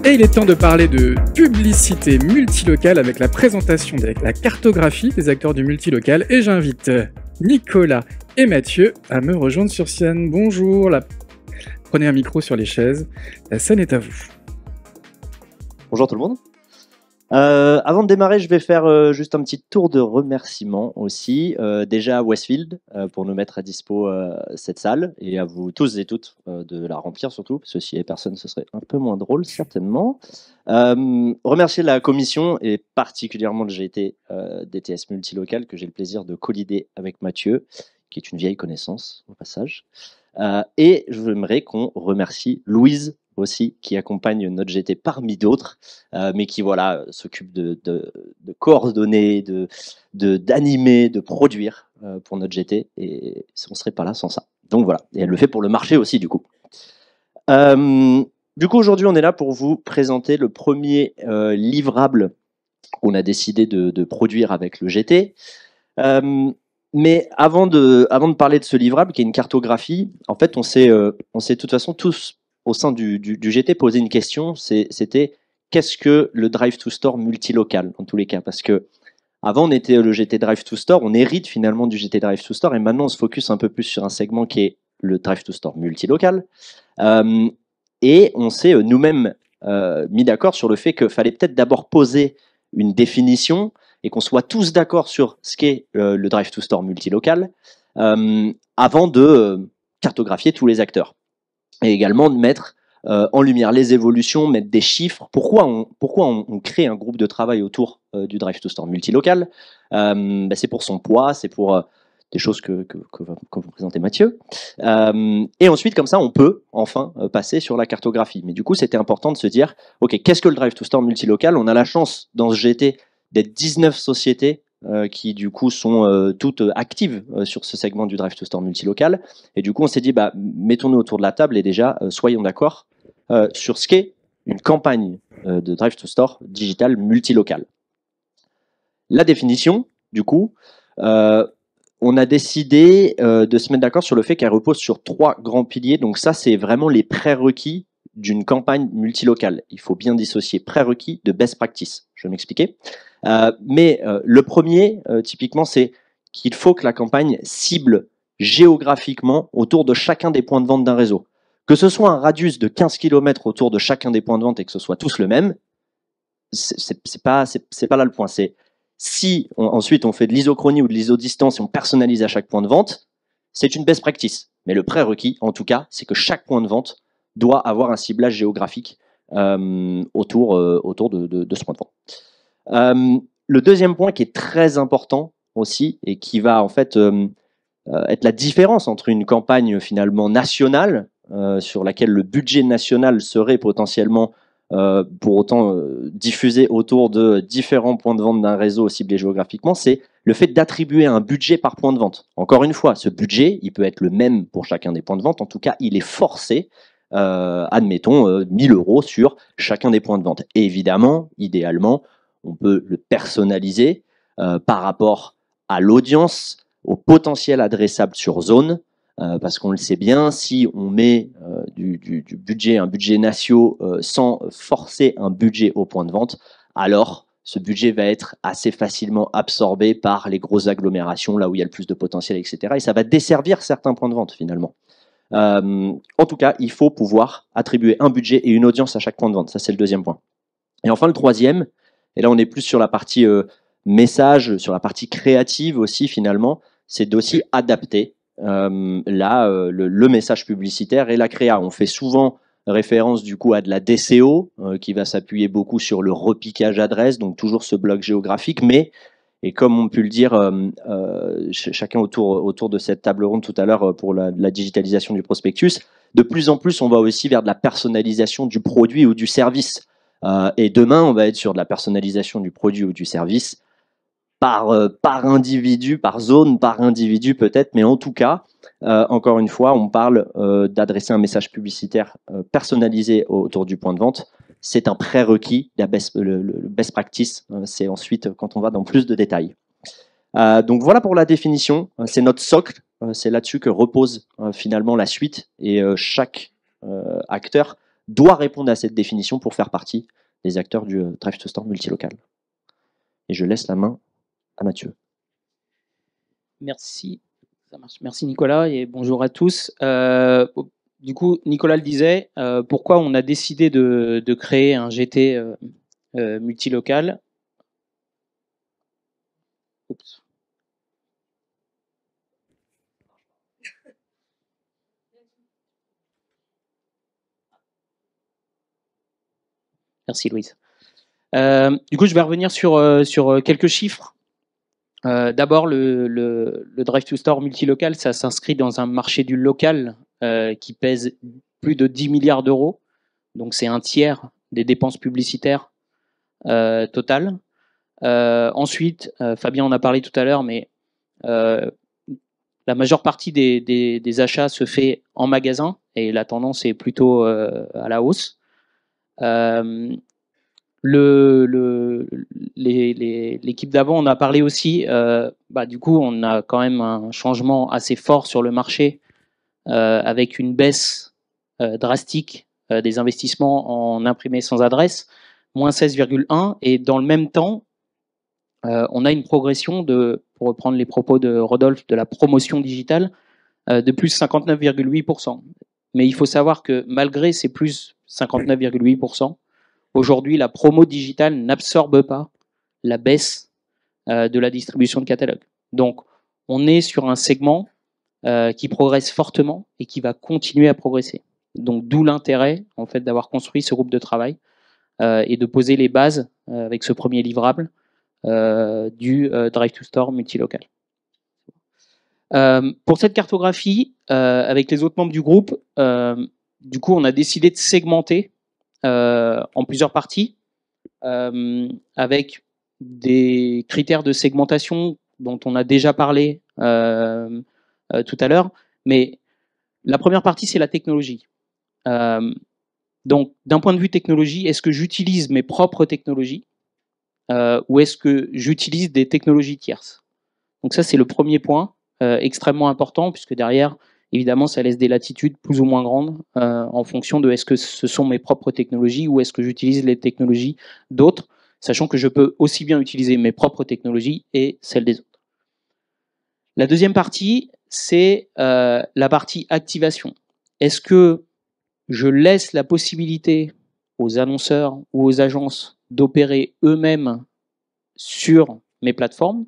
Et il est temps de parler de publicité multilocale avec la présentation de la cartographie des acteurs du multilocal. Et j'invite Nicolas et Mathieu à me rejoindre sur scène. Bonjour, prenez un micro sur les chaises, la scène est à vous. Bonjour tout le monde. Avant de démarrer, je vais faire juste un petit tour de remerciements aussi. Déjà à Westfield pour nous mettre à dispo cette salle et à vous tous et toutes de la remplir surtout, parce que s'il n'y avait personne, ce serait un peu moins drôle certainement. Remercier la commission et particulièrement le GT DTS Multilocal que j'ai le plaisir de co-leader avec Mathieu, qui est une vieille connaissance au passage. Et j'aimerais qu'on remercie Louise aussi, qui accompagne notre GT parmi d'autres, mais qui voilà s'occupe de coordonner, d'animer, de produire pour notre GT, et on ne serait pas là sans ça. Donc voilà, et elle le fait pour le marché aussi du coup. Du coup aujourd'hui on est là pour vous présenter le premier livrable qu'on a décidé de produire avec le GT. Mais avant de parler de ce livrable qui est une cartographie, en fait on s'est de toute façon tous au sein du GT posé une question, c'était qu'est-ce que le Drive to Store multilocal en tous les cas, parce que avant on était le GT Drive to Store, on hérite finalement du GT Drive to Store et maintenant on se focus un peu plus sur un segment qui est le Drive to Store multilocal, et on s'est nous-mêmes mis d'accord sur le fait qu'il fallait peut-être d'abord poser une définition et qu'on soit tous d'accord sur ce qu'est le Drive to Store multilocal avant de cartographier tous les acteurs. Et également de mettre en lumière les évolutions, mettre des chiffres. Pourquoi on crée un groupe de travail autour du Drive to Store multilocal? C'est pour son poids, c'est pour des choses que va vous présenter Mathieu. Et ensuite, comme ça, on peut enfin passer sur la cartographie. Mais du coup, c'était important de se dire, OK, qu'est-ce que le Drive to Store multilocal? On a la chance dans ce GT d'être 19 sociétés qui du coup sont toutes actives sur ce segment du Drive to Store multilocal. Et du coup, on s'est dit, mettons-nous autour de la table et déjà, soyons d'accord sur ce qu'est une campagne de Drive to Store digital multilocal. La définition, du coup, on a décidé de se mettre d'accord sur le fait qu'elle repose sur 3 grands piliers. Donc ça, c'est vraiment les prérequis d'une campagne multilocale. Il faut bien dissocier prérequis de best practice. Je vais m'expliquer. Mais le premier, typiquement, c'est qu'il faut que la campagne cible géographiquement autour de chacun des points de vente d'un réseau. Que ce soit un radius de 15 km autour de chacun des points de vente et que ce soit tous le même, c'est pas là le point. C'est si ensuite on fait de l'isochronie ou de l'isodistance et on personnalise à chaque point de vente, c'est une best practice. Mais le prérequis, en tout cas, c'est que chaque point de vente doit avoir un ciblage géographique autour de ce point de vente. Le deuxième point qui est très important aussi et qui va en fait être la différence entre une campagne finalement nationale sur laquelle le budget national serait potentiellement pour autant diffusé autour de différents points de vente d'un réseau ciblé géographiquement, c'est le fait d'attribuer un budget par point de vente. Encore une fois, ce budget, il peut être le même pour chacun des points de vente. En tout cas, il est forcé, admettons, 1000 € sur chacun des points de vente. Et évidemment, idéalement, on peut le personnaliser par rapport à l'audience, au potentiel adressable sur zone, parce qu'on le sait bien, si on met du budget, un budget national sans forcer un budget au point de vente, alors ce budget va être assez facilement absorbé par les grosses agglomérations, là où il y a le plus de potentiel, etc. Et ça va desservir certains points de vente finalement. En tout cas, il faut pouvoir attribuer un budget et une audience à chaque point de vente. Ça, c'est le deuxième point. Et enfin, le troisième, et là on est plus sur la partie message, sur la partie créative aussi finalement, c'est d'aussi adapter le message publicitaire et la créa. On fait souvent référence du coup à de la DCO qui va s'appuyer beaucoup sur le repiquage adresse, donc toujours ce bloc géographique, mais, et comme on peut le dire chacun autour de cette table ronde tout à l'heure pour la digitalisation du prospectus, de plus en plus on va aussi vers de la personnalisation du produit ou du service. Et demain on va être sur de la personnalisation du produit ou du service par individu, par zone, par individu peut-être, mais en tout cas, encore une fois, on parle d'adresser un message publicitaire personnalisé autour du point de vente. C'est un prérequis, le best practice, c'est ensuite quand on va dans plus de détails. Donc voilà pour la définition, c'est notre socle, c'est là-dessus que repose finalement la suite, et chaque acteur doit répondre à cette définition pour faire partie des acteurs du Drive to Store multilocal. Et je laisse la main à Mathieu. Merci, ça marche. Merci Nicolas et bonjour à tous. Du coup, Nicolas le disait, pourquoi on a décidé de créer un GT multilocal. Oups. Merci Louise. Du coup, je vais revenir sur quelques chiffres. D'abord, le Drive to Store multilocal, ça s'inscrit dans un marché du local qui pèse plus de 10 milliards d'euros. Donc, c'est un tiers des dépenses publicitaires totales. Ensuite, Fabien en a parlé tout à l'heure, mais la majeure partie des achats se fait en magasin et la tendance est plutôt à la hausse. L'équipe d'avant, on a parlé aussi, du coup, on a quand même un changement assez fort sur le marché avec une baisse drastique des investissements en imprimé sans adresse, moins 16,1, et dans le même temps, on a une progression pour reprendre les propos de Rodolphe, de la promotion digitale de plus 59,8%. Mais il faut savoir que malgré ces plus 59,8%, aujourd'hui, la promo digitale n'absorbe pas la baisse de la distribution de catalogue. Donc, on est sur un segment qui progresse fortement et qui va continuer à progresser. Donc, d'où l'intérêt, en fait, d'avoir construit ce groupe de travail et de poser les bases avec ce premier livrable du Drive to Store multilocal. Pour cette cartographie, avec les autres membres du groupe, du coup, on a décidé de segmenter en plusieurs parties, avec des critères de segmentation dont on a déjà parlé tout à l'heure. Mais la première partie, c'est la technologie. Donc, d'un point de vue technologie, est-ce que j'utilise mes propres technologies ou est-ce que j'utilise des technologies tierces? Donc ça, c'est le premier point extrêmement important, puisque derrière, évidemment, ça laisse des latitudes plus ou moins grandes en fonction de est-ce que ce sont mes propres technologies ou est-ce que j'utilise les technologies d'autres, sachant que je peux aussi bien utiliser mes propres technologies et celles des autres. La deuxième partie, c'est la partie activation. Est-ce que je laisse la possibilité aux annonceurs ou aux agences d'opérer eux-mêmes sur mes plateformes,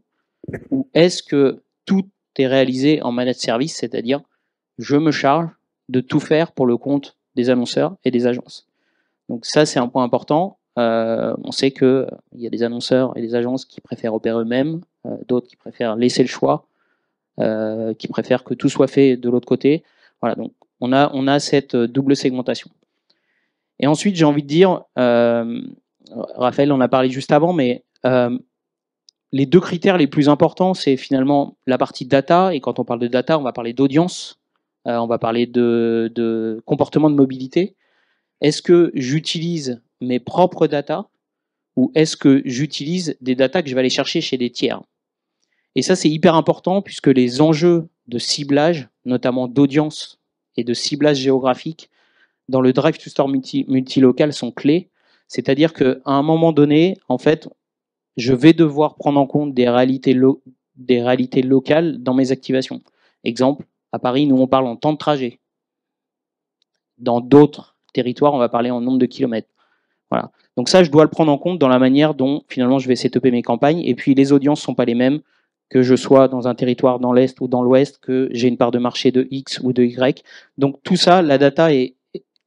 ou est-ce que tout est réalisé en managed service, c'est-à-dire je me charge de tout faire pour le compte des annonceurs et des agences. Donc ça, c'est un point important. On sait qu'il y a des annonceurs et des agences qui préfèrent opérer eux-mêmes, d'autres qui préfèrent laisser le choix, qui préfèrent que tout soit fait de l'autre côté. Voilà, donc on a cette double segmentation. Et ensuite, j'ai envie de dire, Raphaël en a parlé juste avant, mais les deux critères les plus importants, c'est finalement la partie data, et quand on parle de data, on va parler d'audience, on va parler de comportement de mobilité. Est-ce que j'utilise mes propres data ou est-ce que j'utilise des data que je vais aller chercher chez des tiers? Et ça, c'est hyper important puisque les enjeux de ciblage, notamment d'audience et de ciblage géographique, dans le Drive to Store multilocal sont clés. C'est-à-dire qu'à un moment donné, en fait, je vais devoir prendre en compte des réalités locales dans mes activations. Exemple, à Paris, nous, on parle en temps de trajet. Dans d'autres territoires, on va parler en nombre de kilomètres. Voilà. Donc ça, je dois le prendre en compte dans la manière dont, finalement, je vais setuper mes campagnes. Et puis, les audiences ne sont pas les mêmes, que je sois dans un territoire dans l'Est ou dans l'Ouest, que j'ai une part de marché de X ou de Y. Donc tout ça, la data est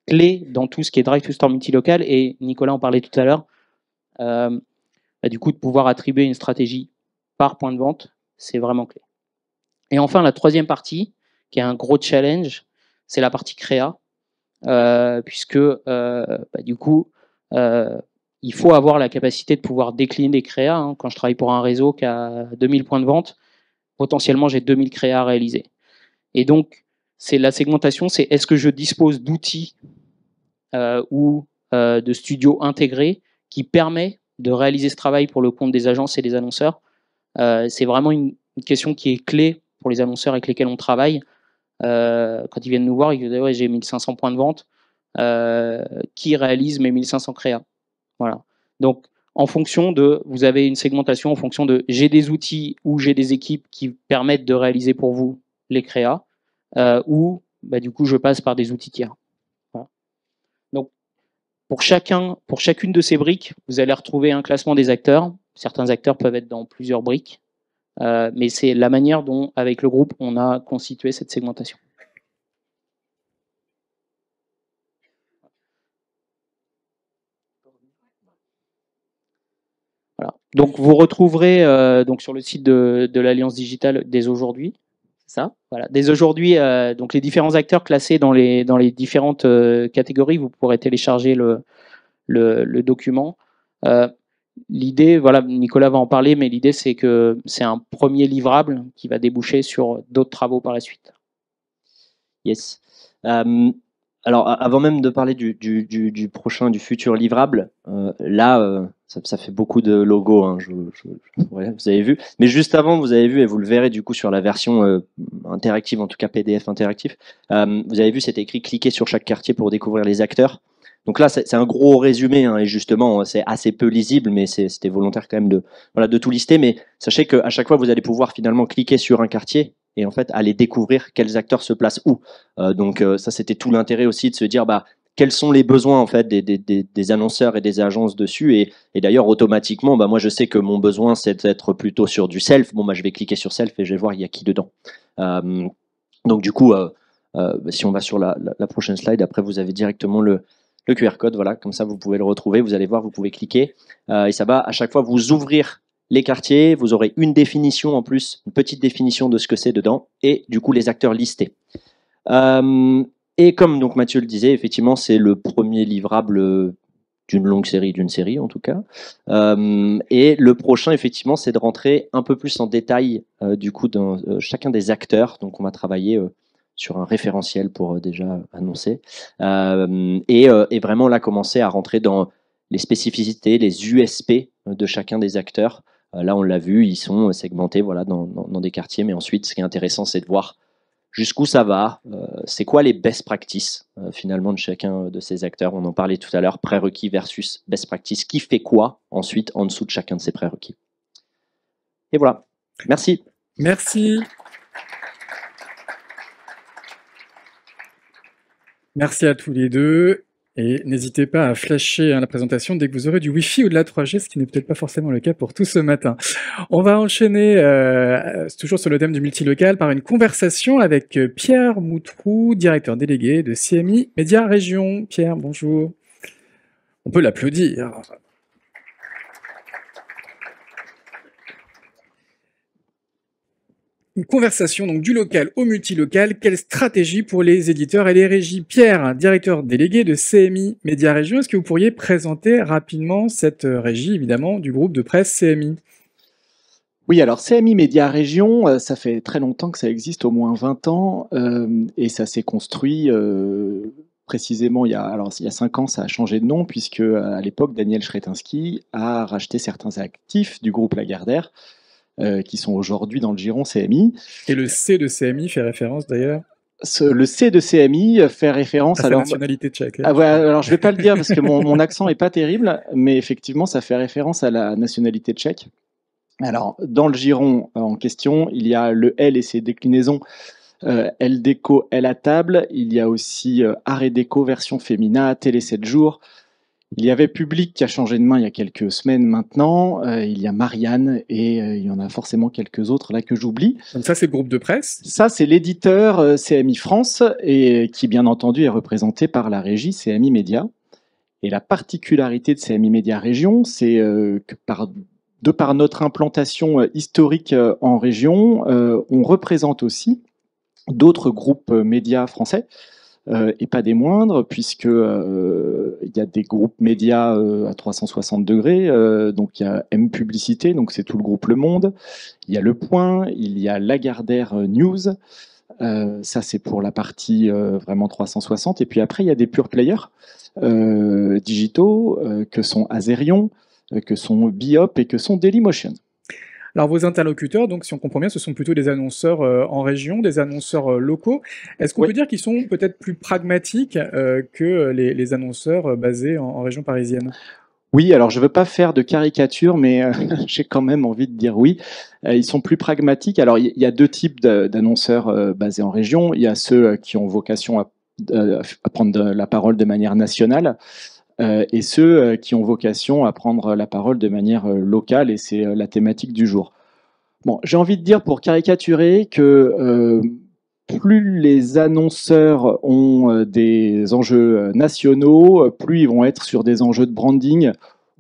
clé dans tout ce qui est Drive to Store multilocal. Et Nicolas en parlait tout à l'heure. Du coup, de pouvoir attribuer une stratégie par point de vente, c'est vraiment clé. Et enfin, la troisième partie, qui est un gros challenge, c'est la partie créa, puisque du coup, il faut avoir la capacité de pouvoir décliner des créas. Hein. Quand je travaille pour un réseau qui a 2000 points de vente, potentiellement j'ai 2000 créas à réaliser. Et donc, c'est la segmentation, c'est est-ce que je dispose d'outils ou de studios intégrés qui permet de réaliser ce travail pour le compte des agences et des annonceurs. C'est vraiment une question qui est clé pour les annonceurs avec lesquels on travaille. Quand ils viennent nous voir, ils disent ouais, j'ai 1500 points de vente. qui réalise mes 1500 créas. Voilà. Donc, en fonction de, vous avez une segmentation en fonction de, j'ai des outils ou j'ai des équipes qui permettent de réaliser pour vous les créas, ou bah, du coup, je passe par des outils tiers. Voilà. Donc, pour chacune de ces briques, vous allez retrouver un classement des acteurs. Certains acteurs peuvent être dans plusieurs briques, mais c'est la manière dont, avec le groupe, on a constitué cette segmentation. Voilà. Donc, vous retrouverez donc sur le site de l'Alliance Digitale dès aujourd'hui. Ça, voilà. Dès aujourd'hui, donc les différents acteurs classés dans les différentes catégories, vous pourrez télécharger le document. L'idée, voilà, Nicolas va en parler, mais l'idée c'est que c'est un premier livrable qui va déboucher sur d'autres travaux par la suite. Yes. Alors, avant même de parler du prochain, du futur livrable, là, ça fait beaucoup de logos, hein, ouais, vous avez vu. Mais juste avant, vous avez vu, et vous le verrez du coup sur la version interactive, en tout cas PDF interactif, vous avez vu, c'était écrit « Cliquez sur chaque quartier pour découvrir les acteurs ». Donc là, c'est un gros résumé, hein, et justement, c'est assez peu lisible, mais c'était volontaire quand même de tout lister. Mais sachez qu'à chaque fois, vous allez pouvoir finalement cliquer sur un quartier et en fait aller découvrir quels acteurs se placent où. Donc ça, c'était tout l'intérêt aussi de se dire quels sont les besoins en fait des annonceurs et des agences dessus. Et d'ailleurs, automatiquement, moi je sais que mon besoin, c'est d'être plutôt sur du self. Bon, je vais cliquer sur self et je vais voir il y a qui dedans. Donc du coup, si on va sur la prochaine slide, après vous avez directement le QR code, voilà, comme ça vous pouvez le retrouver, vous allez voir, vous pouvez cliquer, et ça va à chaque fois vous ouvrir les quartiers, vous aurez une définition en plus, une petite définition de ce que c'est dedans, et du coup les acteurs listés. Et comme donc Mathieu le disait, effectivement c'est le premier livrable d'une longue série, d'une série en tout cas, et le prochain effectivement c'est de rentrer un peu plus en détail du coup dans chacun des acteurs, donc on va travailler sur un référentiel pour déjà annoncer, et vraiment là commencer à rentrer dans les spécificités, les USP de chacun des acteurs. Là on l'a vu, ils sont segmentés voilà, dans des quartiers, mais ensuite ce qui est intéressant c'est de voir jusqu'où ça va, c'est quoi les best practices finalement de chacun de ces acteurs. On en parlait tout à l'heure, prérequis versus best practice, qui fait quoi ensuite en dessous de chacun de ces prérequis. Et voilà, merci. Merci. Merci à tous les deux, et n'hésitez pas à flasher la présentation dès que vous aurez du Wi-Fi ou de la 3G, ce qui n'est peut-être pas forcément le cas pour tout ce matin. On va enchaîner, toujours sur le thème du multilocal, par une conversation avec Pierre Moutrou, directeur délégué de CMI Média Région. Pierre, bonjour. On peut l'applaudir. Une conversation donc du local au multilocal. Quelle stratégie pour les éditeurs et les régies? Pierre, directeur délégué de CMI Média Région, est-ce que vous pourriez présenter rapidement cette régie, évidemment, du groupe de presse CMI? Oui, alors CMI Média Région, ça fait très longtemps que ça existe, au moins 20 ans, et ça s'est construit précisément il y a 5 ans, ça a changé de nom, puisque à l'époque, Daniel Chretinski a racheté certains actifs du groupe Lagardère, qui sont aujourd'hui dans le giron CMI. Et le C de CMI fait référence d'ailleurs le C de CMI fait référence à la nationalité tchèque. Ah ouais, alors je vais pas le dire parce que mon accent est pas terrible, mais effectivement ça fait référence à la nationalité tchèque. Alors dans le giron en question, il y a le L et ses déclinaisons. L Déco, L à table. Il y a aussi Art et Déco version féminin, Télé 7 jours. Il y avait Public qui a changé de main il y a quelques semaines maintenant. Il y a Marianne et il y en a forcément quelques autres là que j'oublie. Donc ça, c'est le groupe de presse. Ça, c'est l'éditeur CMI France et qui, bien entendu, est représenté par la régie CMI Média. Et la particularité de CMI Média Région, c'est que de par notre implantation historique en région, on représente aussi d'autres groupes médias français. Et pas des moindres, puisque il y a des groupes médias à 360 degrés, donc il y a M Publicité, donc c'est tout le groupe Le Monde, il y a Le Point, il y a Lagardère News, ça c'est pour la partie vraiment 360, et puis après il y a des pure players digitaux, que sont Azerion, que sont Biop et que sont Dailymotion. Alors vos interlocuteurs, donc si on comprend bien, ce sont plutôt des annonceurs en région, des annonceurs locaux. Est-ce qu'on Oui. peut dire qu'ils sont peut-être plus pragmatiques que les annonceurs basés en région parisienne? Oui, alors je ne veux pas faire de caricature, mais j'ai quand même envie de dire oui. Ils sont plus pragmatiques. Alors il y a deux types d'annonceurs basés en région. Il y a ceux qui ont vocation à prendre la parole de manière nationale et ceux qui ont vocation à prendre la parole de manière locale, et c'est la thématique du jour. Bon, j'ai envie de dire pour caricaturer que plus les annonceurs ont des enjeux nationaux, plus ils vont être sur des enjeux de branding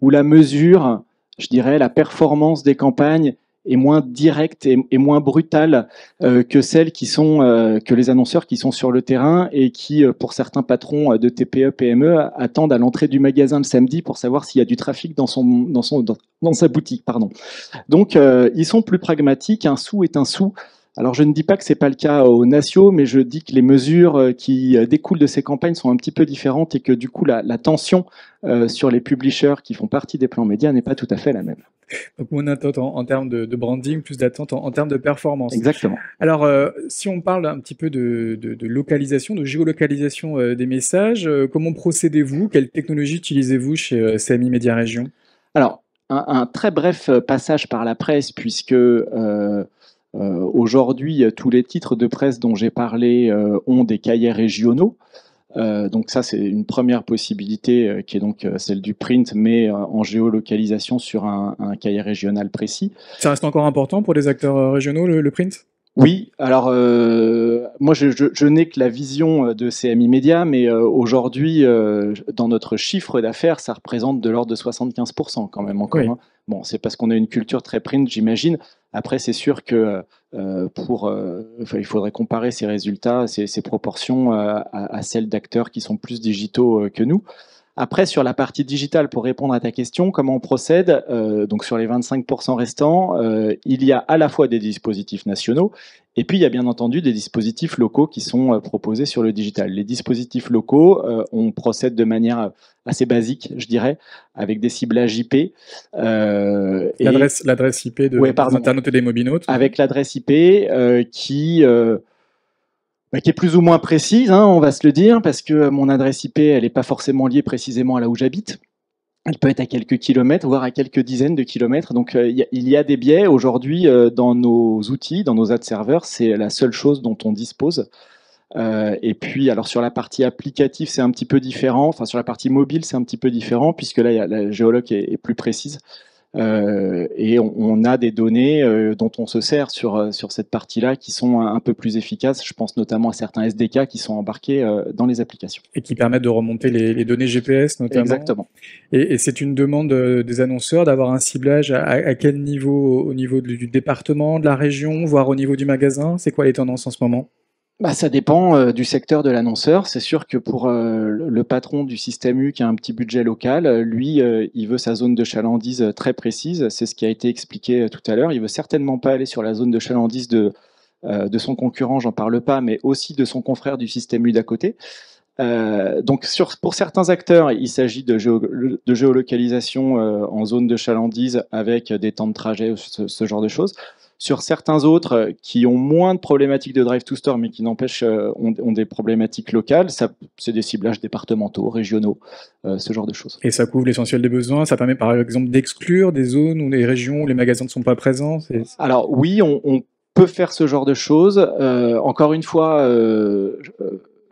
où la mesure, je dirais, la performance des campagnes est moins directe et moins brutale que celles qui sont que les annonceurs qui sont sur le terrain et qui, pour certains patrons de TPE, PME, attendent à l'entrée du magasin le samedi pour savoir s'il y a du trafic dans sa boutique, pardon. Donc, ils sont plus pragmatiques. Un sou est un sou. Alors, je ne dis pas que ce n'est pas le cas aux nationaux, mais je dis que les mesures qui découlent de ces campagnes sont un petit peu différentes et que du coup, la tension sur les publishers qui font partie des plans médias n'est pas tout à fait la même. Donc moins d'attente en termes de branding, plus d'attente en termes de performance. Exactement. Alors, si on parle un petit peu de localisation, de géolocalisation des messages, comment procédez-vous? Quelle technologie utilisez-vous chez CMI Média Région? Alors, un très bref passage par la presse, puisque aujourd'hui, tous les titres de presse dont j'ai parlé ont des cahiers régionaux. Donc ça, c'est une première possibilité qui est donc celle du print, mais en géolocalisation sur un cahier régional précis. Ça reste encore important pour les acteurs régionaux, le print? Oui, alors moi je n'ai que la vision de CMI Média, mais aujourd'hui, dans notre chiffre d'affaires, ça représente de l'ordre de 75% quand même encore. Oui. Hein. Bon, c'est parce qu'on a une culture très print, j'imagine. Après, c'est sûr que il faudrait comparer ces résultats, ces proportions à celles d'acteurs qui sont plus digitaux que nous. Après, sur la partie digitale, pour répondre à ta question, comment on procède? Donc sur les 25% restants, il y a à la fois des dispositifs nationaux et puis il y a bien entendu des dispositifs locaux qui sont proposés sur le digital. Les dispositifs locaux, on procède de manière assez basique, je dirais, avec des ciblages IP. L'adresse IP des internautes et des mobinautes. Avec l'adresse IP qui est plus ou moins précise, hein, on va se le dire, parce que mon adresse IP, elle n'est pas forcément liée précisément à là où j'habite. Elle peut être à quelques kilomètres, voire à quelques dizaines de kilomètres. Donc, il y a des biais. Aujourd'hui, dans nos outils, dans nos ad serveurs, c'est la seule chose dont on dispose. Et puis, alors sur la partie applicative, c'est un petit peu différent. Enfin, sur la partie mobile, c'est un petit peu différent, puisque là, la géoloc est plus précise. Et on a des données dont on se sert sur cette partie-là qui sont un peu plus efficaces. Je pense notamment à certains SDK qui sont embarqués dans les applications. Et qui permettent de remonter les données GPS notamment. Exactement. Et c'est une demande des annonceurs d'avoir un ciblage à quel niveau? Au niveau du département, de la région, voire au niveau du magasin? C'est quoi les tendances en ce moment? Ça dépend du secteur de l'annonceur. C'est sûr que pour le patron du système U qui a un petit budget local, lui, il veut sa zone de chalandise très précise. C'est ce qui a été expliqué tout à l'heure. Il veut certainement pas aller sur la zone de chalandise de son concurrent, j'en parle pas, mais aussi de son confrère du système U d'à côté. Donc pour certains acteurs, il s'agit de géolocalisation en zone de chalandise avec des temps de trajet, ce genre de choses. Sur certains autres qui ont moins de problématiques de drive to store, mais qui n'empêchent ont des problématiques locales, c'est des ciblages départementaux, régionaux, ce genre de choses. Et ça couvre l'essentiel des besoins. Ça permet par exemple d'exclure des zones ou des régions où les magasins ne sont pas présents. Alors oui, on peut faire ce genre de choses. Encore une fois,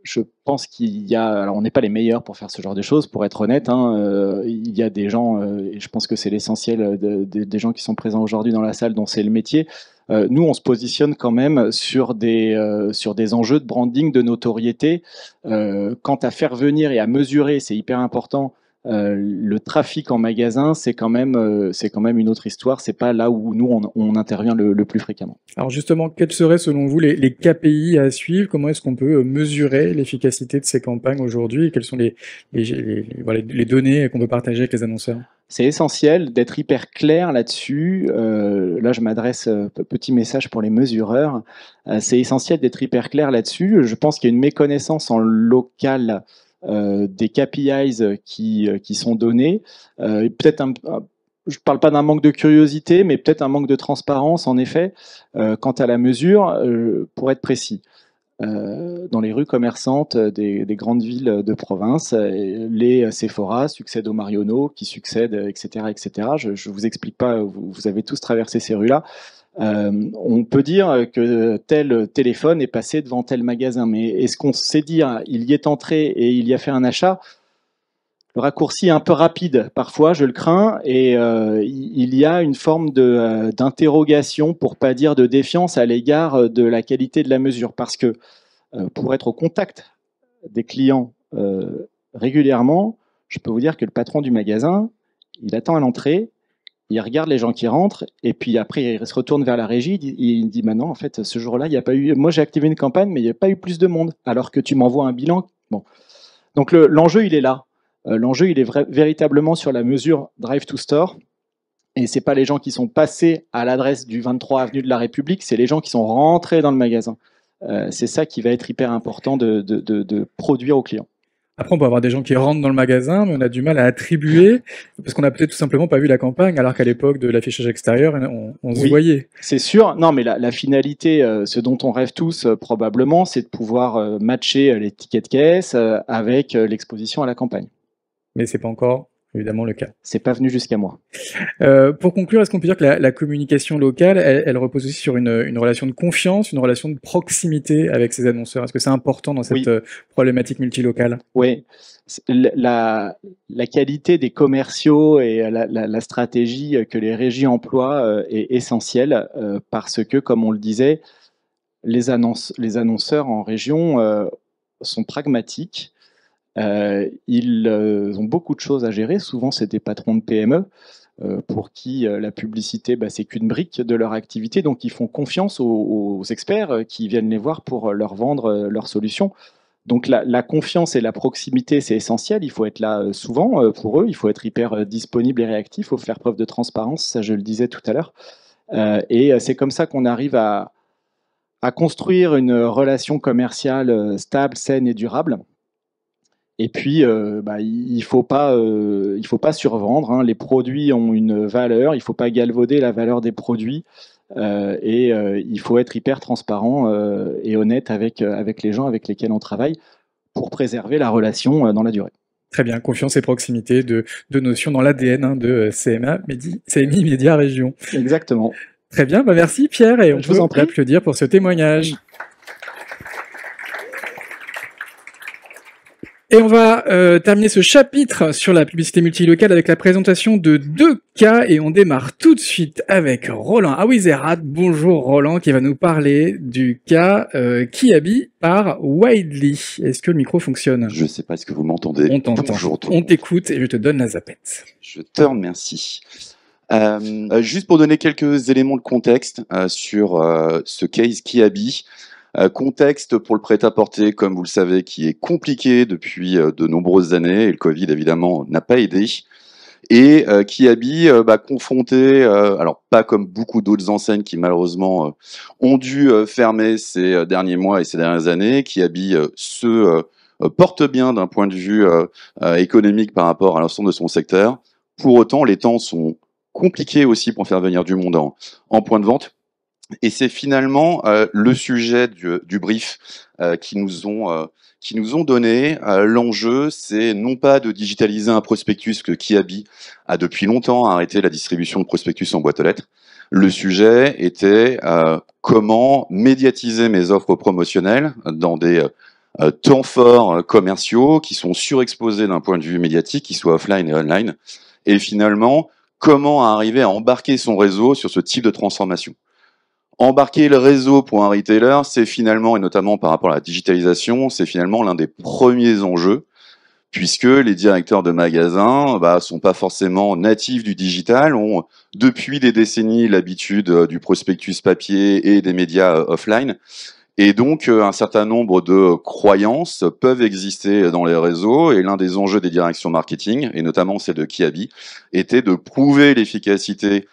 je pense qu'il y a, alors on n'est pas les meilleurs pour faire ce genre de choses, pour être honnête, hein, il y a des gens, et je pense que c'est l'essentiel des gens qui sont présents aujourd'hui dans la salle dont c'est le métier. Nous, on se positionne quand même sur des enjeux de branding, de notoriété. Quant à faire venir et à mesurer, c'est hyper important. Le trafic en magasin, c'est quand même une autre histoire. C'est pas là où nous on intervient le plus fréquemment. Alors justement, quels seraient selon vous les KPI à suivre? Comment est-ce qu'on peut mesurer l'efficacité de ces campagnes aujourd'hui? Et quelles sont les données qu'on peut partager avec les annonceurs? C'est essentiel d'être hyper clair là-dessus. Là, je m'adresse, petit message pour les mesureurs. C'est essentiel d'être hyper clair là-dessus. Je pense qu'il y a une méconnaissance en local des KPIs qui sont donnés. Peut-être je ne parle pas d'un manque de curiosité, mais peut-être un manque de transparence, en effet, quant à la mesure, pour être précis. Dans les rues commerçantes des grandes villes de province, les Sephora succèdent aux Marionneaux, qui succèdent, etc. etc. Je ne vous explique pas, vous avez tous traversé ces rues-là. On peut dire que tel téléphone est passé devant tel magasin, mais est-ce qu'on sait dire il y est entré et il y a fait un achat? Le raccourci est un peu rapide, parfois, je le crains, et il y a une forme d'interrogation, pour pas dire de défiance, à l'égard de la qualité de la mesure, parce que pour être au contact des clients régulièrement, je peux vous dire que le patron du magasin, il attend à l'entrée, il regarde les gens qui rentrent, et puis après, il se retourne vers la régie, il dit maintenant, en fait, ce jour-là, il n'y a pas eu. Moi, j'ai activé une campagne, mais il n'y a pas eu plus de monde, alors que tu m'envoies un bilan. Bon. Donc, l'enjeu, il est là. L'enjeu, il est véritablement sur la mesure Drive to Store. Et ce n'est pas les gens qui sont passés à l'adresse du 23 avenue de la République, c'est les gens qui sont rentrés dans le magasin. C'est ça qui va être hyper important de produire aux clients. Après, on peut avoir des gens qui rentrent dans le magasin, mais on a du mal à attribuer, parce qu'on n'a peut-être tout simplement pas vu la campagne, alors qu'à l'époque de l'affichage extérieur, on se voyait. C'est sûr. Non, mais la finalité, ce dont on rêve tous probablement, c'est de pouvoir matcher les tickets de caisse avec l'exposition à la campagne. Mais c'est pas encore évidemment le cas. C'est pas venu jusqu'à moi. Pour conclure, est-ce qu'on peut dire que la communication locale, elle repose aussi sur une relation de confiance, une relation de proximité avec ses annonceurs? Est-ce que c'est important dans cette problématique multilocale? Oui. La qualité des commerciaux et la stratégie que les régies emploient est essentielle parce que, comme on le disait, les annonceurs en région sont pragmatiques. Ils ont beaucoup de choses à gérer. Souvent, c'est des patrons de PME pour qui la publicité, c'est qu'une brique de leur activité. Donc, ils font confiance aux experts qui viennent les voir pour leur vendre leurs solutions. Donc, la confiance et la proximité, c'est essentiel. Il faut être là souvent pour eux. Il faut être hyper disponible et réactif. Il faut faire preuve de transparence. Ça, je le disais tout à l'heure. Et c'est comme ça qu'on arrive à construire une relation commerciale stable, saine et durable. Et puis, il faut pas survendre. Hein. Les produits ont une valeur. Il ne faut pas galvauder la valeur des produits. Il faut être hyper transparent et honnête avec les gens avec lesquels on travaille pour préserver la relation dans la durée. Très bien, confiance et proximité, deux notions dans l'ADN de CMI Média Région. Exactement. Très bien, merci Pierre, et on peut vous applaudir pour ce témoignage. Et on va terminer ce chapitre sur la publicité multilocale avec la présentation de 2 cas, et on démarre tout de suite avec Roland Aouizerad. Bonjour Roland, qui va nous parler du cas Kiabi par Widely. Est-ce que le micro fonctionne? Je ne sais pas, est-ce que vous m'entendez? On t'entend. Bonjour. On t'écoute et je te donne la zapette. Je te remercie. Juste pour donner quelques éléments de contexte sur ce case Kiabi. Contexte pour le prêt-à-porter, comme vous le savez, qui est compliqué depuis de nombreuses années, et le Covid, évidemment, n'a pas aidé. Et Kiabi, confronté, alors pas comme beaucoup d'autres enseignes qui, malheureusement, ont dû fermer ces derniers mois et ces dernières années, Kiabi se porte bien d'un point de vue économique par rapport à l'ensemble de son secteur. Pour autant, les temps sont compliqués aussi pour faire venir du monde en point de vente. Et c'est finalement le sujet du brief qui nous ont donné. L'enjeu, c'est non pas de digitaliser un prospectus, que Kiabi a depuis longtemps arrêté la distribution de prospectus en boîte aux lettres. Le sujet était comment médiatiser mes offres promotionnelles dans des temps forts commerciaux qui sont surexposés d'un point de vue médiatique, qu'ils soient offline et online. Et finalement, comment arriver à embarquer son réseau sur ce type de transformation. Embarquer le réseau pour un retailer, c'est finalement, et notamment par rapport à la digitalisation, c'est finalement l'un des premiers enjeux, puisque les directeurs de magasins sont pas forcément natifs du digital, ont depuis des décennies l'habitude du prospectus papier et des médias offline. Et donc, un certain nombre de croyances peuvent exister dans les réseaux, et l'un des enjeux des directions marketing, et notamment celle de Kiabi, était de prouver l'efficacité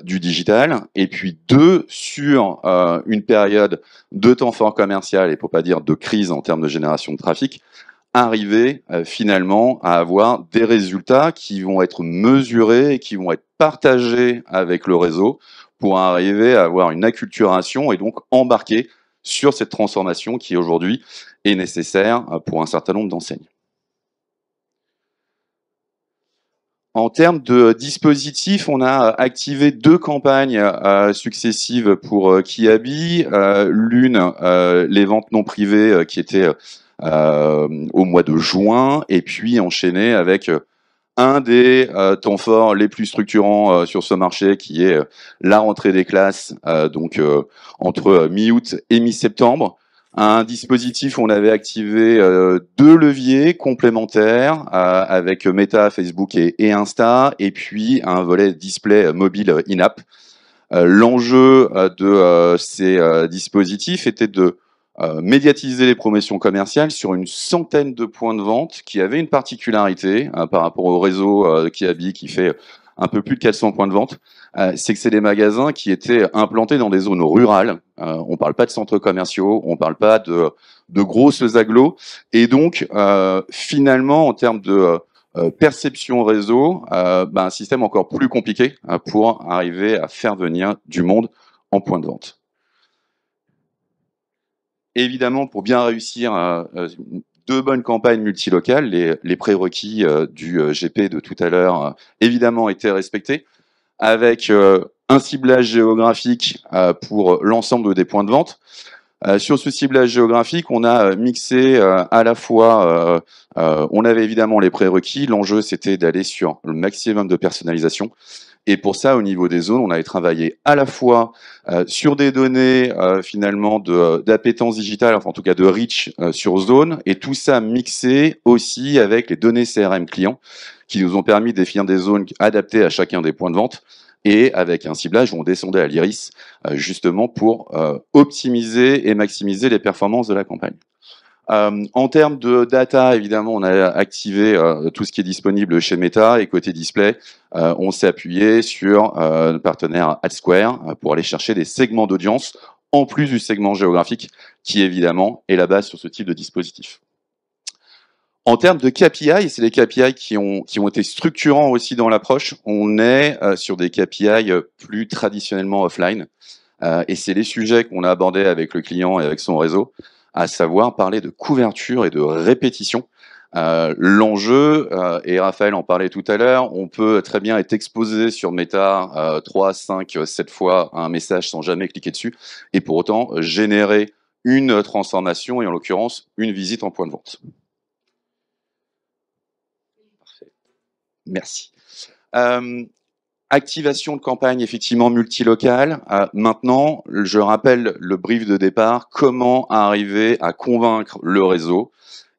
du digital, et puis 2, sur une période de temps fort commercial, et pour pas dire de crise en termes de génération de trafic, arriver finalement à avoir des résultats qui vont être mesurés et qui vont être partagés avec le réseau pour arriver à avoir une acculturation et donc embarquer sur cette transformation qui aujourd'hui est nécessaire pour un certain nombre d'enseignes. En termes de dispositifs, on a activé 2 campagnes successives pour Kiabi. L'une, les ventes non privées qui étaient au mois de juin, et puis enchaîné avec un des temps forts les plus structurants sur ce marché, qui est la rentrée des classes, donc entre mi-août et mi-septembre. Un dispositif où on avait activé 2 leviers complémentaires avec Meta, Facebook et Insta, et puis un volet display mobile in-app. L'enjeu de ces dispositifs était de médiatiser les promotions commerciales sur une centaine de points de vente qui avaient une particularité par rapport au réseau Kiabi qui fait un peu plus de 400 points de vente, c'est que c'est des magasins qui étaient implantés dans des zones rurales. On ne parle pas de centres commerciaux, on ne parle pas de grosses agglos. Et donc, finalement, en termes de perception réseau, un système encore plus compliqué pour arriver à faire venir du monde en point de vente. Évidemment, pour bien réussir 2 bonnes campagnes multilocales, les prérequis du GP de tout à l'heure, évidemment, étaient respectés, avec un ciblage géographique pour l'ensemble des points de vente. Sur ce ciblage géographique, on a mixé à la fois, on avait évidemment les prérequis, l'enjeu c'était d'aller sur le maximum de personnalisation. Et pour ça, au niveau des zones, on avait travaillé à la fois sur des données finalement d'appétence digitale, enfin en tout cas de reach sur zone, et tout ça mixé aussi avec les données CRM clients qui nous ont permis de définir des zones adaptées à chacun des points de vente et avec un ciblage où on descendait à l'iris justement pour optimiser et maximiser les performances de la campagne. En termes de data, évidemment, on a activé tout ce qui est disponible chez Meta, et côté display, on s'est appuyé sur le partenaire AdSquare pour aller chercher des segments d'audience en plus du segment géographique qui, évidemment, est la base sur ce type de dispositif. En termes de KPI, c'est des KPI qui ont été structurants aussi dans l'approche. On est sur des KPI plus traditionnellement offline, et c'est les sujets qu'on a abordés avec le client et avec son réseau, à savoir parler de couverture et de répétition. L'enjeu, et Raphaël en parlait tout à l'heure, on peut très bien être exposé sur Meta 3, 5, 7 fois un message sans jamais cliquer dessus, et pour autant générer une transformation, et en l'occurrence une visite en point de vente. Parfait. Merci. Activation de campagne effectivement multilocale. Maintenant, je rappelle le brief de départ, comment arriver à convaincre le réseau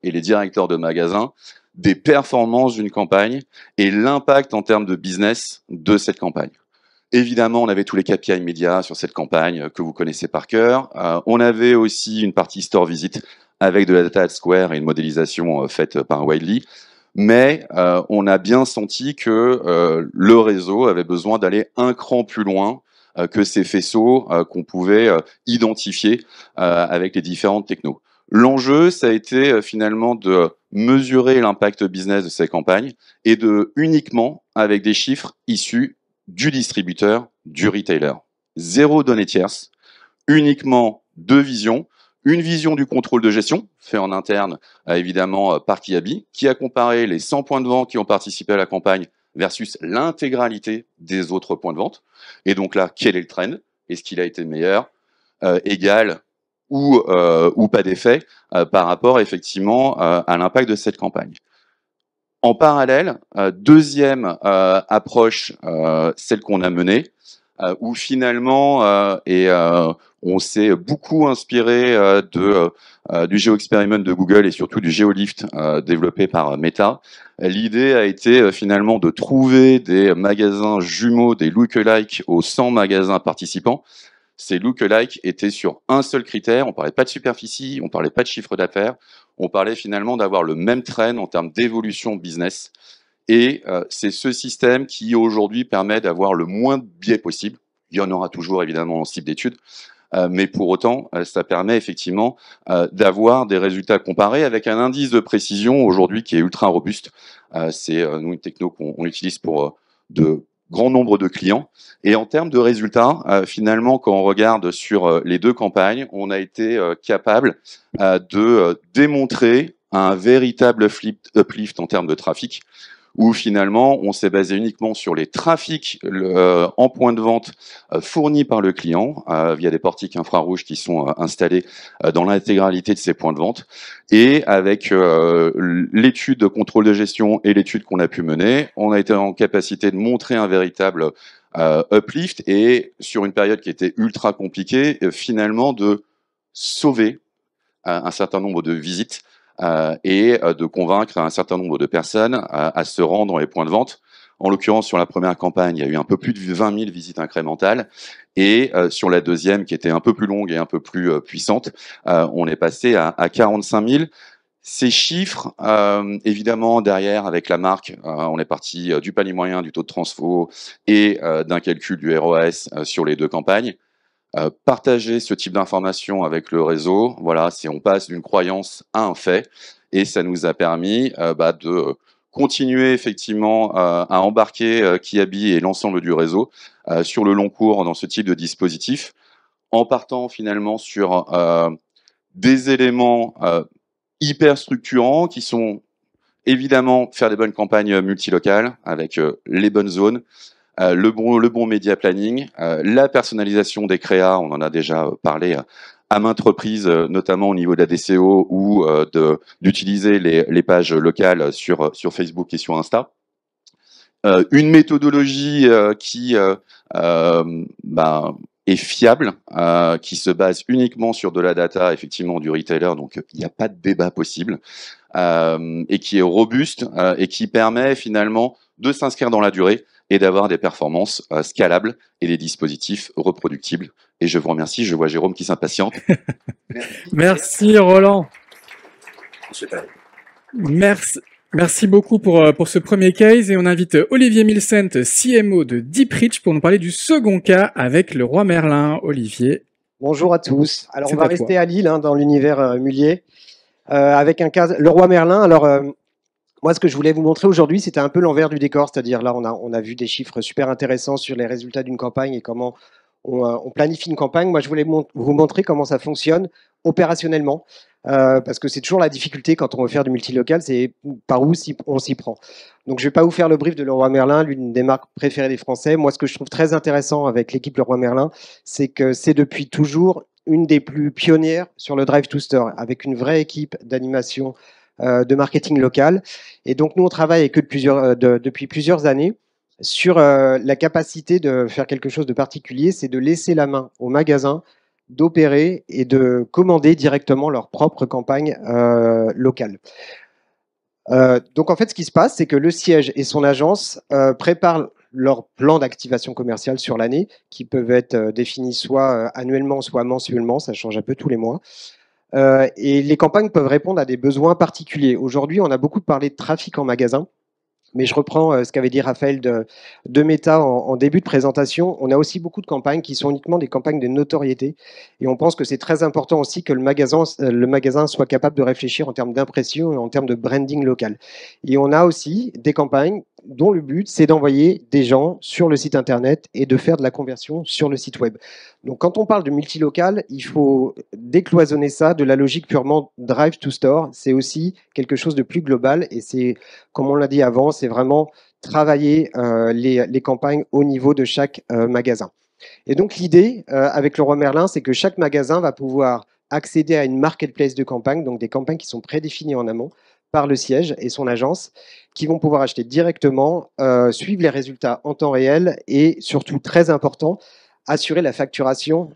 et les directeurs de magasins des performances d'une campagne et l'impact en termes de business de cette campagne. Évidemment, on avait tous les KPI médias sur cette campagne que vous connaissez par cœur. On avait aussi une partie store visit avec de la data AdSquare et une modélisation faite par Widely. Mais on a bien senti que le réseau avait besoin d'aller un cran plus loin que ces faisceaux qu'on pouvait identifier avec les différentes technos. L'enjeu, ça a été finalement de mesurer l'impact business de ces campagnes et de uniquement avec des chiffres issus du distributeur, du retailer. 0 données tierces, uniquement 2 visions. Une vision du contrôle de gestion, fait en interne, évidemment, par Kiabi, qui a comparé les 100 points de vente qui ont participé à la campagne versus l'intégralité des autres points de vente. Et donc là, quel est le trend? Est-ce qu'il a été meilleur, égal ou pas d'effet par rapport, effectivement, à l'impact de cette campagne? En parallèle, deuxième approche, celle qu'on a menée, où finalement, on s'est beaucoup inspiré du GeoExperiment de Google et surtout du GeoLift développé par Meta. L'idée a été finalement de trouver des magasins jumeaux, des lookalike aux 100 magasins participants. Ces lookalike étaient sur un seul critère, on parlait pas de superficie, on parlait pas de chiffre d'affaires, on parlait finalement d'avoir le même trend en termes d'évolution business. Et c'est ce système qui aujourd'hui permet d'avoir le moins de biais possible. Il y en aura toujours évidemment en cible d'études, mais pour autant, ça permet effectivement d'avoir des résultats comparés avec un indice de précision aujourd'hui qui est ultra robuste. C'est nous une techno qu'on utilise pour de grand nombre de clients. Et en termes de résultats, finalement, quand on regarde sur les deux campagnes, on a été capable de démontrer un véritable uplift en termes de trafic, où finalement on s'est basé uniquement sur les trafics en point de vente fournis par le client via des portiques infrarouges qui sont installés dans l'intégralité de ces points de vente, et avec l'étude de contrôle de gestion et l'étude qu'on a pu mener, on a été en capacité de montrer un véritable uplift, et sur une période qui était ultra compliquée, finalement de sauver un certain nombre de visites et de convaincre un certain nombre de personnes à se rendre dans les points de vente. En l'occurrence, sur la première campagne, il y a eu un peu plus de 20 000 visites incrémentales. Et sur la deuxième, qui était un peu plus longue et un peu plus puissante, on est passé à 45 000. Ces chiffres, évidemment, derrière, avec la marque, on est parti du panier moyen, du taux de transfo et d'un calcul du ROAS sur les deux campagnes. Partager ce type d'informations avec le réseau, voilà, on passe d'une croyance à un fait, et ça nous a permis de continuer effectivement à embarquer Kiabi et l'ensemble du réseau sur le long cours dans ce type de dispositif, en partant finalement sur des éléments hyper structurants qui sont évidemment faire des bonnes campagnes multilocales avec les bonnes zones, le bon média planning, la personnalisation des créas, on en a déjà parlé à maintes reprises, notamment au niveau de la DCO, ou d'utiliser les pages locales sur Facebook et sur Insta. Une méthodologie qui est fiable, qui se base uniquement sur de la data, effectivement, du retailer, donc il n'y a pas de débat possible, et qui est robuste, et qui permet finalement de s'inscrire dans la durée et d'avoir des performances scalables et des dispositifs reproductibles. Et je vous remercie, je vois Jérôme qui s'impatiente. Merci Roland. Merci beaucoup pour ce premier case, et on invite Olivier Milcent, CMO de Deeprich, pour nous parler du second cas avec le roi Merlin. Olivier. Bonjour à tous. Alors on va à rester toi. à Lille, dans l'univers Mullier, avec un cas, le roi Merlin. Alors moi, ce que je voulais vous montrer aujourd'hui, c'était un peu l'envers du décor, c'est-à-dire là, on a vu des chiffres super intéressants sur les résultats d'une campagne et comment on planifie une campagne. Moi, je voulais vous montrer comment ça fonctionne opérationnellement, parce que c'est toujours la difficulté quand on veut faire du multilocal, c'est par où on s'y prend. Donc, je ne vais pas vous faire le brief de Leroy Merlin, l'une des marques préférées des Français. Moi, ce que je trouve très intéressant avec l'équipe Leroy Merlin, c'est que c'est depuis toujours une des plus pionnières sur le Drive to Store, avec une vraie équipe d'animation de marketing local. Et donc, nous, on travaille avec eux depuis plusieurs années sur la capacité de faire quelque chose de particulier, c'est de laisser la main aux magasins d'opérer et de commander directement leur propre campagne locale. Donc, en fait, ce qui se passe, c'est que le siège et son agence préparent leur plan d'activation commerciale sur l'année, qui peuvent être définis soit annuellement, soit mensuellement, ça change un peu tous les mois. Et les campagnes peuvent répondre à des besoins particuliers. Aujourd'hui, on a beaucoup parlé de trafic en magasin, mais je reprends ce qu'avait dit Raphaël de Meta en début de présentation. On a aussi beaucoup de campagnes qui sont uniquement des campagnes de notoriété, et on pense que c'est très important aussi que le magasin soit capable de réfléchir en termes d'impression et en termes de branding local. Et on a aussi des campagnes dont le but, c'est d'envoyer des gens sur le site internet et de faire de la conversion sur le site web. Donc, quand on parle de multilocal, il faut décloisonner ça de la logique purement drive to store. C'est aussi quelque chose de plus global, et c'est, comme on l'a dit avant, c'est vraiment travailler les campagnes au niveau de chaque magasin. Et donc, l'idée avec Leroy Merlin, c'est que chaque magasin va pouvoir accéder à une marketplace de campagne, donc des campagnes qui sont prédéfinies en amont par le siège et son agence, qui vont pouvoir acheter directement, suivre les résultats en temps réel et, surtout, très important, assurer la facturation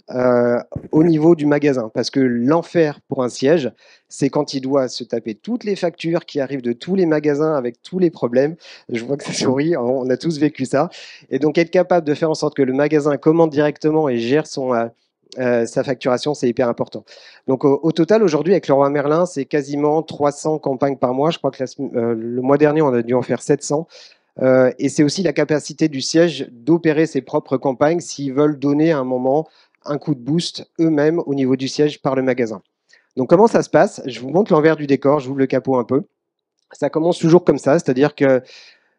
au niveau du magasin. Parce que l'enfer pour un siège, c'est quand il doit se taper toutes les factures qui arrivent de tous les magasins avec tous les problèmes. Je vois que ça sourit, on a tous vécu ça. Et donc, être capable de faire en sorte que le magasin commande directement et gère sa facturation, c'est hyper important. Donc au total, aujourd'hui, avec Leroy Merlin, c'est quasiment 300 campagnes par mois. Je crois que le mois dernier, on a dû en faire 700. Et c'est aussi la capacité du siège d'opérer ses propres campagnes s'ils veulent donner à un moment un coup de boost eux-mêmes au niveau du siège par le magasin. Donc comment ça se passe? Je vous montre l'envers du décor, j'ouvre le capot un peu. Ça commence toujours comme ça, c'est-à-dire que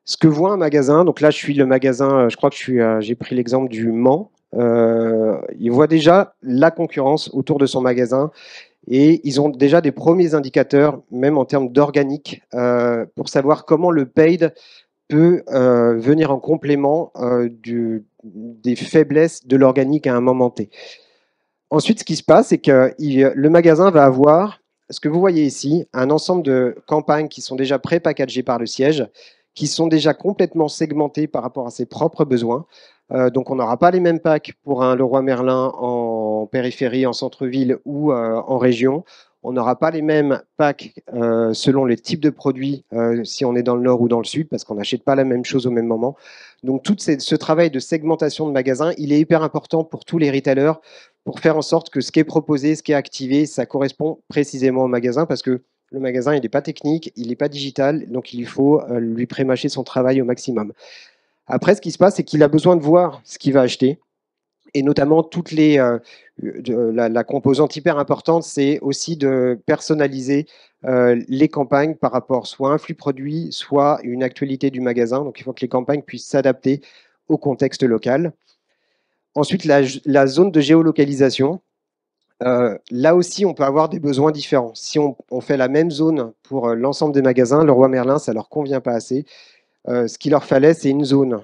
ce que voit un magasin, donc là je suis le magasin, je crois que j'ai pris l'exemple du Mans, il voit déjà la concurrence autour de son magasin et ils ont déjà des premiers indicateurs, même en termes d'organique, pour savoir comment le paid peut venir en complément des faiblesses de l'organique à un moment T. Ensuite, ce qui se passe, c'est que le magasin va avoir, ce que vous voyez ici, un ensemble de campagnes qui sont déjà pré-packagées par le siège, qui sont déjà complètement segmentées par rapport à ses propres besoins. Donc, on n'aura pas les mêmes packs pour un Leroy Merlin en périphérie, en centre-ville ou en région. On n'aura pas les mêmes packs selon les types de produits, si on est dans le nord ou dans le sud, parce qu'on n'achète pas la même chose au même moment. Donc, tout ce travail de segmentation de magasins, il est hyper important pour tous les retailers pour faire en sorte que ce qui est proposé, ce qui est activé, ça correspond précisément au magasin, parce que le magasin, il n'est pas technique, il n'est pas digital, donc il faut lui prémâcher son travail au maximum. Après, ce qui se passe, c'est qu'il a besoin de voir ce qu'il va acheter, et notamment la composante hyper importante, c'est aussi de personnaliser les campagnes par rapport soit à un flux produit, soit une actualité du magasin. Donc, il faut que les campagnes puissent s'adapter au contexte local. Ensuite, la zone de géolocalisation. Là aussi, on peut avoir des besoins différents. Si on fait la même zone pour l'ensemble des magasins, Leroy Merlin, ça ne leur convient pas assez. Ce qu'il leur fallait, c'est une zone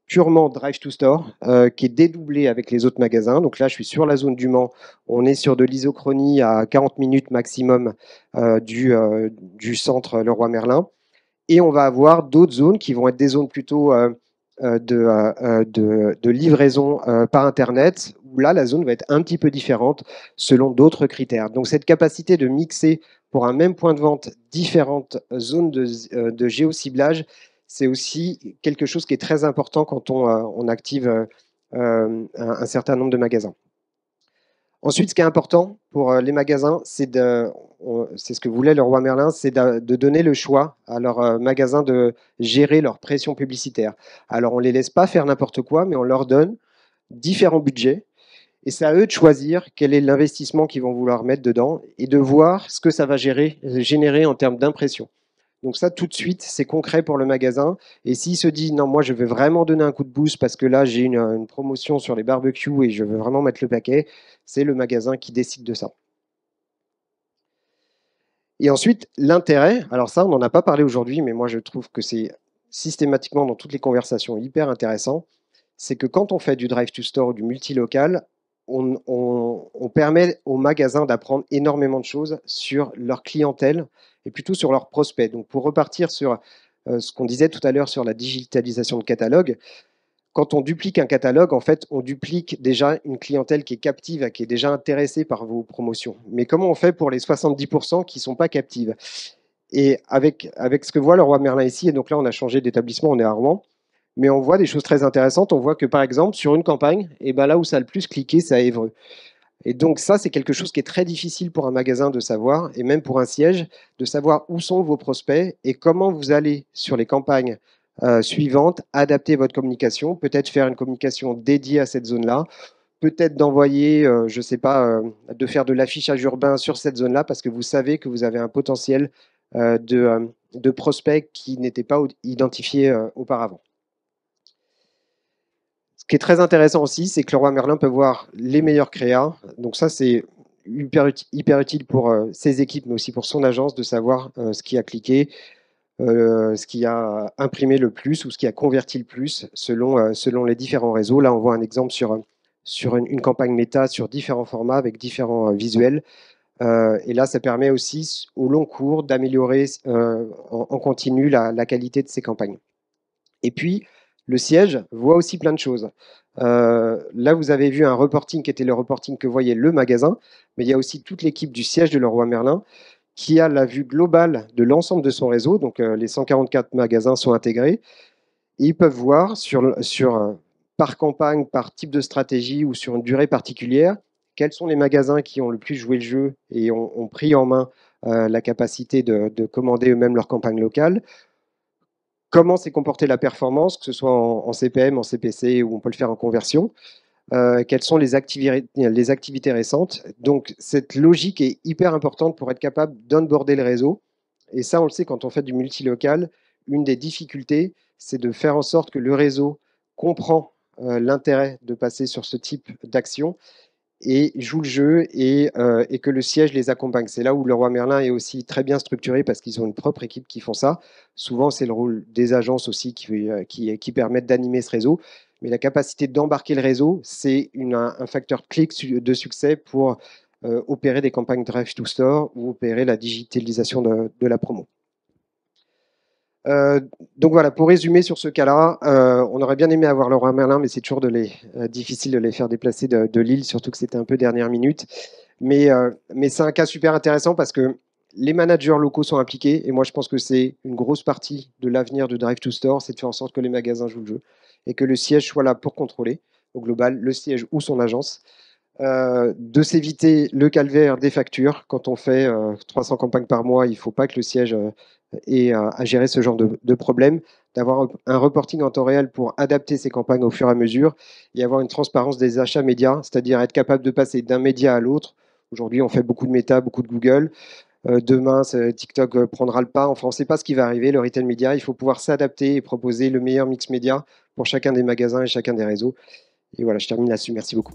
purement drive to store qui est dédoublée avec les autres magasins. Donc là, je suis sur la zone du Mans. On est sur de l'isochronie à 40 minutes maximum du centre Leroy Merlin. Et on va avoir d'autres zones qui vont être des zones plutôt de livraison par Internet, où là, la zone va être un petit peu différente selon d'autres critères. Donc, cette capacité de mixer pour un même point de vente différentes zones de géociblage, c'est aussi quelque chose qui est très important quand on active un certain nombre de magasins. Ensuite, ce qui est important pour les magasins, c'est ce que voulait Leroy Merlin, c'est de donner le choix à leurs magasins de gérer leur pression publicitaire. Alors, on ne les laisse pas faire n'importe quoi, mais on leur donne différents budgets. Et c'est à eux de choisir quel est l'investissement qu'ils vont vouloir mettre dedans et de voir ce que ça va générer en termes d'impression. Donc ça, tout de suite, c'est concret pour le magasin. Et s'il se dit, non, moi, je veux vraiment donner un coup de boost parce que là, j'ai une promotion sur les barbecues et je veux vraiment mettre le paquet, c'est le magasin qui décide de ça. Et ensuite, l'intérêt, alors ça, on n'en a pas parlé aujourd'hui, mais moi, je trouve que c'est systématiquement dans toutes les conversations hyper intéressant, c'est que quand on fait du drive to store ou du multilocal, on permet aux magasins d'apprendre énormément de choses sur leur clientèle et plutôt sur leurs prospects. Donc, pour repartir sur ce qu'on disait tout à l'heure sur la digitalisation de catalogue, quand on duplique un catalogue, en fait, on duplique déjà une clientèle qui est captive, qui est déjà intéressée par vos promotions. Mais comment on fait pour les 70% qui ne sont pas captives? Et avec ce que voit Leroy Merlin ici, et donc là, on a changé d'établissement, on est à Rouen, mais on voit des choses très intéressantes. On voit que, par exemple, sur une campagne, et ben là où ça a le plus cliqué, c'est à Évreux. Et donc ça, c'est quelque chose qui est très difficile pour un magasin de savoir, et même pour un siège, de savoir où sont vos prospects et comment vous allez, sur les campagnes suivantes, adapter votre communication, peut-être faire une communication dédiée à cette zone-là, peut-être d'envoyer, je ne sais pas, de faire de l'affichage urbain sur cette zone-là, parce que vous savez que vous avez un potentiel de prospects qui n'étaient pas identifiés auparavant. Ce qui est très intéressant aussi, c'est que Leroy Merlin peut voir les meilleurs créas. Donc ça, c'est hyper utile pour ses équipes, mais aussi pour son agence, de savoir ce qui a cliqué, ce qui a imprimé le plus ou ce qui a converti le plus selon les différents réseaux. Là, on voit un exemple sur une campagne méta sur différents formats avec différents visuels. Et là, ça permet aussi, au long cours, d'améliorer en continu la qualité de ces campagnes. Et puis, le siège voit aussi plein de choses. Là, vous avez vu un reporting qui était le reporting que voyait le magasin, mais il y a aussi toute l'équipe du siège de Leroy Merlin qui a la vue globale de l'ensemble de son réseau. Donc, les 144 magasins sont intégrés. Et ils peuvent voir par campagne, par type de stratégie ou sur une durée particulière, quels sont les magasins qui ont le plus joué le jeu et ont pris en main la capacité de commander eux-mêmes leur campagne locale. Comment s'est comportée la performance, que ce soit en CPM, en CPC ou on peut le faire en conversion. quelles sont les activités récentes. Donc cette logique est hyper importante pour être capable d'onboarder le réseau. Et ça, on le sait, quand on fait du multilocal, une des difficultés, c'est de faire en sorte que le réseau comprend l'intérêt de passer sur ce type d'action et joue le jeu et que le siège les accompagne. C'est là où Leroy Merlin est aussi très bien structuré parce qu'ils ont une propre équipe qui font ça. Souvent, c'est le rôle des agences aussi qui permettent d'animer ce réseau. Mais la capacité d'embarquer le réseau, c'est un facteur clé de succès pour opérer des campagnes Drive to Store ou opérer la digitalisation de la promo. Donc voilà, pour résumer sur ce cas-là, on aurait bien aimé avoir Leroy Merlin, mais c'est toujours difficile de les faire déplacer de Lille, surtout que c'était un peu dernière minute. Mais c'est un cas super intéressant parce que les managers locaux sont impliqués, et moi je pense que c'est une grosse partie de l'avenir de Drive to Store, c'est de faire en sorte que les magasins jouent le jeu, et que le siège soit là pour contrôler, au global, le siège ou son agence. De s'éviter le calvaire des factures. Quand on fait 300 campagnes par mois, il ne faut pas que le siège ait à gérer ce genre de problème, d'avoir un reporting en temps réel pour adapter ces campagnes au fur et à mesure et avoir une transparence des achats médias, c'est-à-dire être capable de passer d'un média à l'autre. Aujourd'hui, on fait beaucoup de Meta, beaucoup de Google. Demain, TikTok prendra le pas. Enfin, on ne sait pas ce qui va arriver. Le retail média, il faut pouvoir s'adapter et proposer le meilleur mix média pour chacun des magasins et chacun des réseaux. Et voilà, je termine là-dessus. Merci beaucoup.